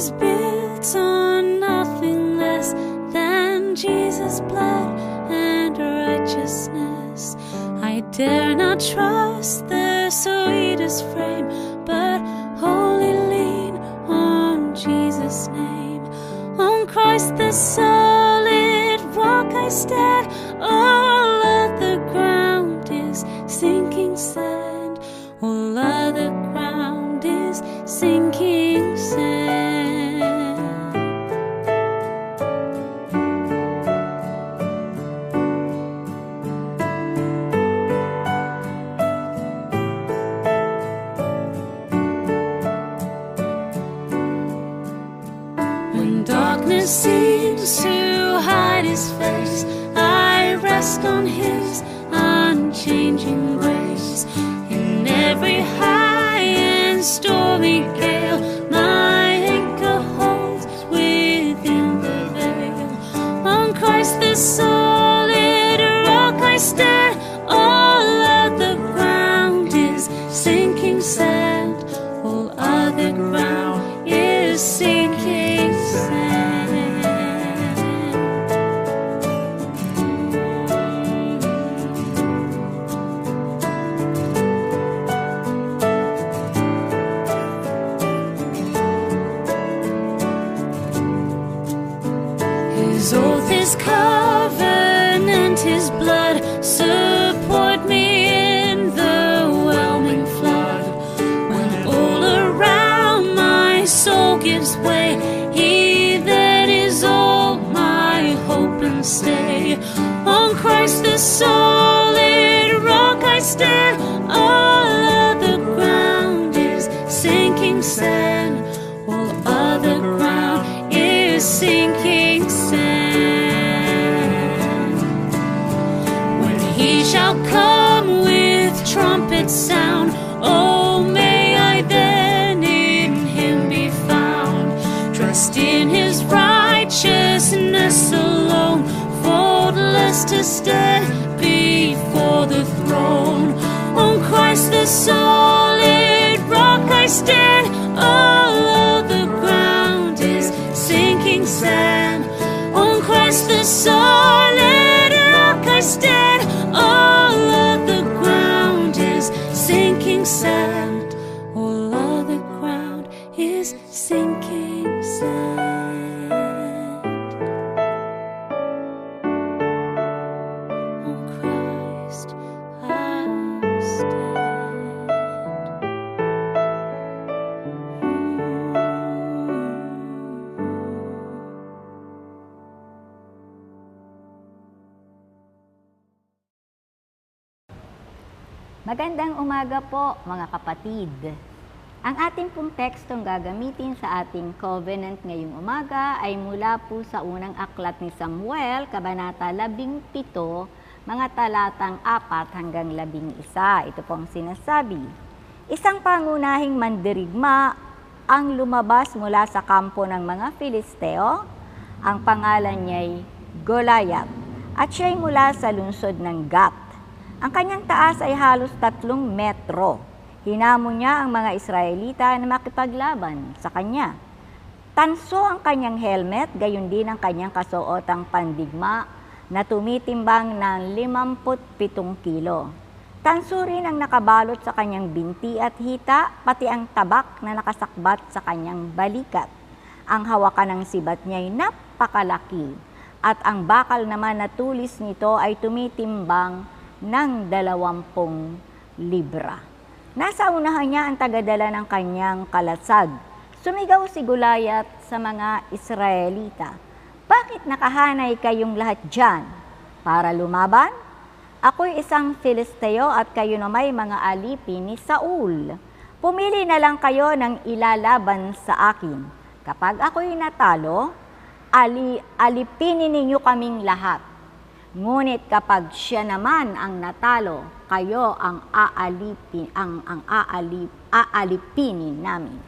is built on nothing less than Jesus' blood and righteousness. I dare not trust the sweetest frame, but wholly lean on Jesus' name. On Christ the solid rock I stand, all other ground is sinking sand. All other ground is sinking sand. When darkness seems to hide his face, I rest on his unchanging grace. In every high and stormy gale, my anchor holds within the veil. On Christ the solid rock I stand, all other ground is sinking sand. All other ground is sinking sand. His oath, his covenant, his blood support me in the whelming flood. When all around my soul gives way, he that is all my hope and stay. On Christ the solid rock I stand, all other ground is sinking sand. All other ground is sinking sand. When he shall come with trumpet sound, oh, may I then in him be found. Trust in his righteousness alone, faultless to stand before the throne. On Christ the solid rock I stand, all other ground is sinking sand. On Christ the solid rock I stand, all other ground is sinking sand. All other ground is sinking sand. On Christ I stand. Magandang umaga po mga kapatid. Ang ating pong tekstong gagamitin sa ating covenant ngayong umaga ay mula po sa unang aklat ni Samuel, Kabanata 17, mga talatang 4 hanggang 11. Ito pong sinasabi. Isang pangunahing mandirigma ang lumabas mula sa kampo ng mga Filisteo. Ang pangalan niya'y Goliath at siya'y mula sa lungsod ng Gath. Ang kanyang taas ay halos 3 metro. Hinamon niya ang mga Israelita na makipaglaban sa kanya. Tanso ang kanyang helmet, gayon din ang kanyang kasuotang pandigma na tumitimbang ng 57 kilo. Tanso rin ang nakabalot sa kanyang binti at hita, pati ang tabak na nakasakbat sa kanyang balikat. Ang hawakan ng sibat niya ay napakalaki at ang bakal naman na tulis nito ay tumitimbang ng 20 libra. Nasa unahan niya ang tagadala ng kanyang kalasag. Sumigaw si Goliath sa mga Israelita, "Bakit nakahanay kayong lahat dyan? Para lumaban? Ako'y isang Filisteo at kayo na may mga alipin ni Saul. Pumili na lang kayo ng ilalaban sa akin. Kapag ako'y natalo, alipinin ninyo kaming lahat. Ngunit kapag siya naman ang natalo, kayo ang aalipinin namin.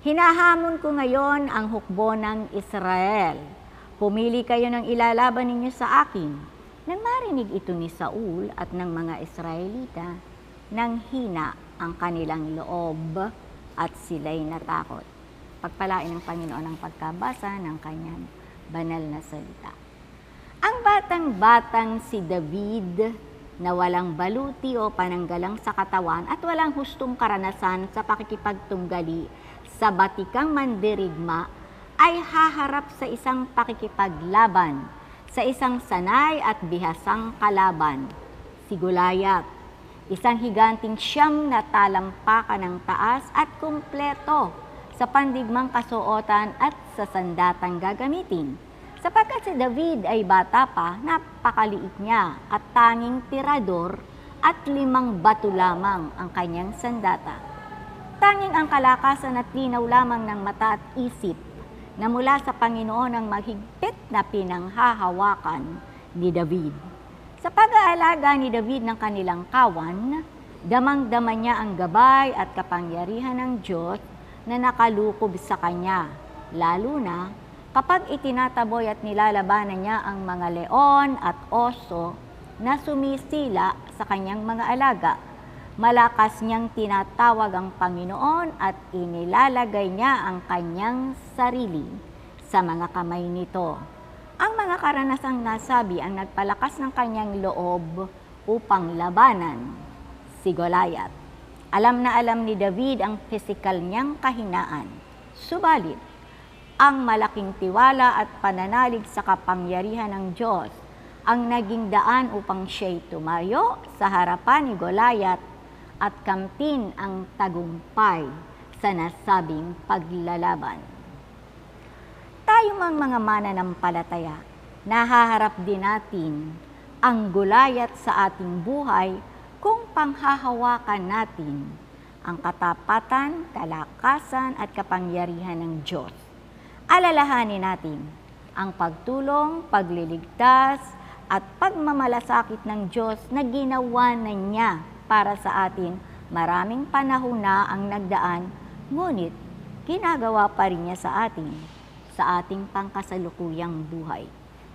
Hinahamon ko ngayon ang hukbo ng Israel. Pumili kayo ng ilalaban ninyo sa akin." Nang marinig ito ni Saul at ng mga Israelita, nang hina ang kanilang loob at sila'y natakot. Pagpalain ng Panginoon ang pagkabasa ng kanyang banal na salita. Ang batang-batang si David na walang baluti o pananggalang sa katawan at walang hustong karanasan sa pakikipagtunggali sa batikang mandirigma ay haharap sa isang pakikipaglaban, sa isang sanay at bihasang kalaban, si Goliath, isang higanting siyam na talampakan ng taas at kumpleto sa pandigmang kasuotan at sa sandatang gagamitin. Sapagkat si David ay bata pa, napakaliit niya at tanging tirador at 5 bato lamang ang kanyang sandata. Tanging ang kalakasan at linaw lamang ng mata at isip na mula sa Panginoon ang mahigpit na pinanghahawakan ni David. Sa pag-aalaga ni David ng kanilang kawan, damang-dama niya ang gabay at kapangyarihan ng Diyos na nakalukob sa kanya, lalo na kapag itinataboy at nilalabanan niya ang mga leon at oso na sumisila sa kanyang mga alaga. Malakas niyang tinatawag ang Panginoon at inilalagay niya ang kanyang sarili sa mga kamay nito. Ang mga karanasang nasabi ang nagpalakas ng kanyang loob upang labanan si Goliath. Alam na alam ni David ang pisikal niyang kahinaan. Subalit, ang malaking tiwala at pananalig sa kapangyarihan ng Diyos ang naging daan upang siya'y tumayo sa harapan ni Goliath at kamtin ang tagumpay sa nasabing paglalaban. Tayo mang mga mananampalataya, nahaharap din natin ang Goliath sa ating buhay kung panghahawakan natin ang katapatan, kalakasan at kapangyarihan ng Diyos. Alalahanin natin ang pagtulong, pagliligtas at pagmamalasakit ng Diyos na ginawa na niya para sa atin. Maraming panahon na ang nagdaan, ngunit ginagawa pa rin niya sa atin, sa ating pangkasalukuyang buhay.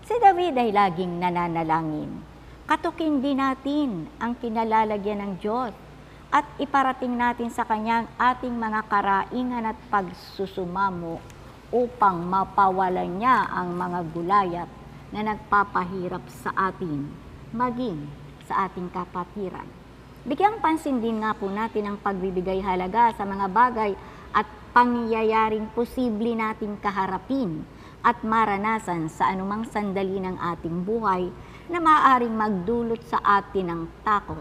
Si David ay laging nananalangin. Katukin din natin ang kinalalagyan ng Diyos at iparating natin sa Kanya ating mga karaingan at pagsusumamo upang mapawalan niya ang mga Goliath na nagpapahirap sa atin, maging sa ating kapatiran. Bigyang pansin din nga po natin ang pagbibigay halaga sa mga bagay at pangyayaring posible nating kaharapin at maranasan sa anumang sandali ng ating buhay na maaaring magdulot sa atin ng takot,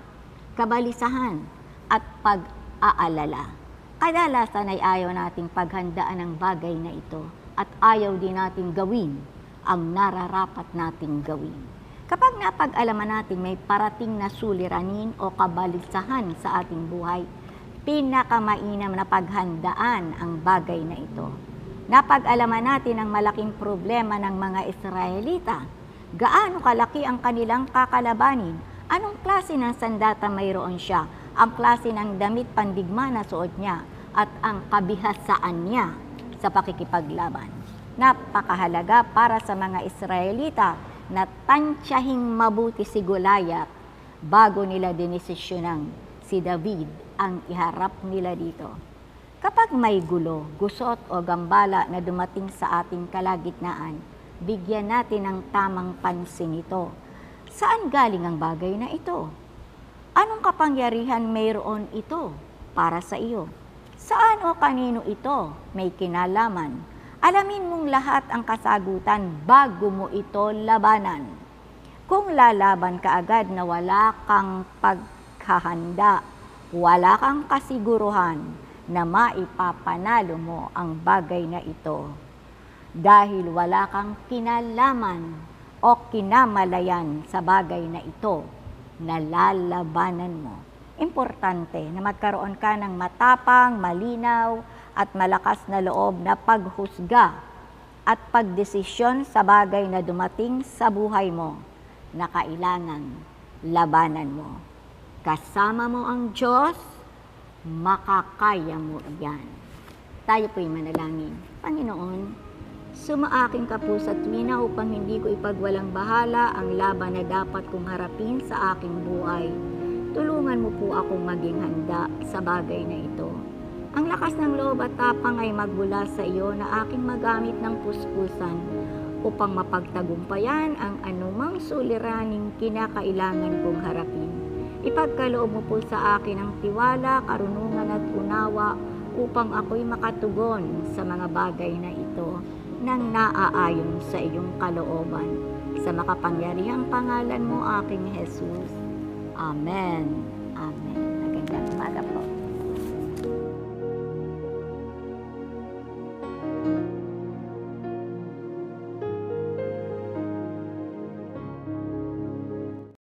kabalisahan at pag-aalala. Kadalasan ay ayaw nating paghandaan ang bagay na ito at ayaw din nating gawin ang nararapat nating gawin. Kapag napag-alaman natin may parating na suliranin o kabalisahan sa ating buhay, pinakamainam na paghandaan ang bagay na ito. Napag-alaman natin ang malaking problema ng mga Israelita. Gaano kalaki ang kanilang kakalabanin? Anong klase ng sandata mayroon siya? Ang klase ng damit pandigma na suot niya at ang kabihasaan niya sa pakikipaglaban. Napakahalaga para sa mga Israelita na tansyahing mabuti si Goliath bago nila dinesisyonan si David ang iharap nila dito. Kapag may gulo, gusot o gambala na dumating sa ating kalagitnaan, bigyan natin ng tamang pansin ito. Saan galing ang bagay na ito? Anong kapangyarihan mayroon ito para sa iyo? Saan o kanino ito may kinalaman? Alamin mong lahat ang kasagutan bago mo ito labanan. Kung lalaban ka agad na wala kang paghahanda, wala kang kasiguruhan na maipapanalo mo ang bagay na ito. Dahil wala kang kinalaman o kinamalayan sa bagay na ito na lalabanan mo. Importante na magkaroon ka ng matapang, malinaw at malakas na loob na paghusga at pagdesisyon sa bagay na dumating sa buhay mo na kailangang labanan mo. Kasama mo ang Diyos, makakaya mo yan. Tayo po'y manalangin. Panginoon, sumaaking ka po sa tuwina upang hindi ko ipagwalang bahala ang laban na dapat kong harapin sa aking buhay. Tulungan mo po akong maging handa sa bagay na ito. Ang lakas ng loob at tapang ay magbula sa iyo na aking magamit ng puspusan upang mapagtagumpayan ang anumang suliraning kinakailangan kong harapin. Ipagkaloob mo po sa akin ang tiwala, karunungan at unawa upang ako'y makatugon sa mga bagay na ito nang naaayon sa iyong kalooban. Sa makapangyarihang pangalan mo, aking Jesus. Amen. Amen. Magandang umaga po.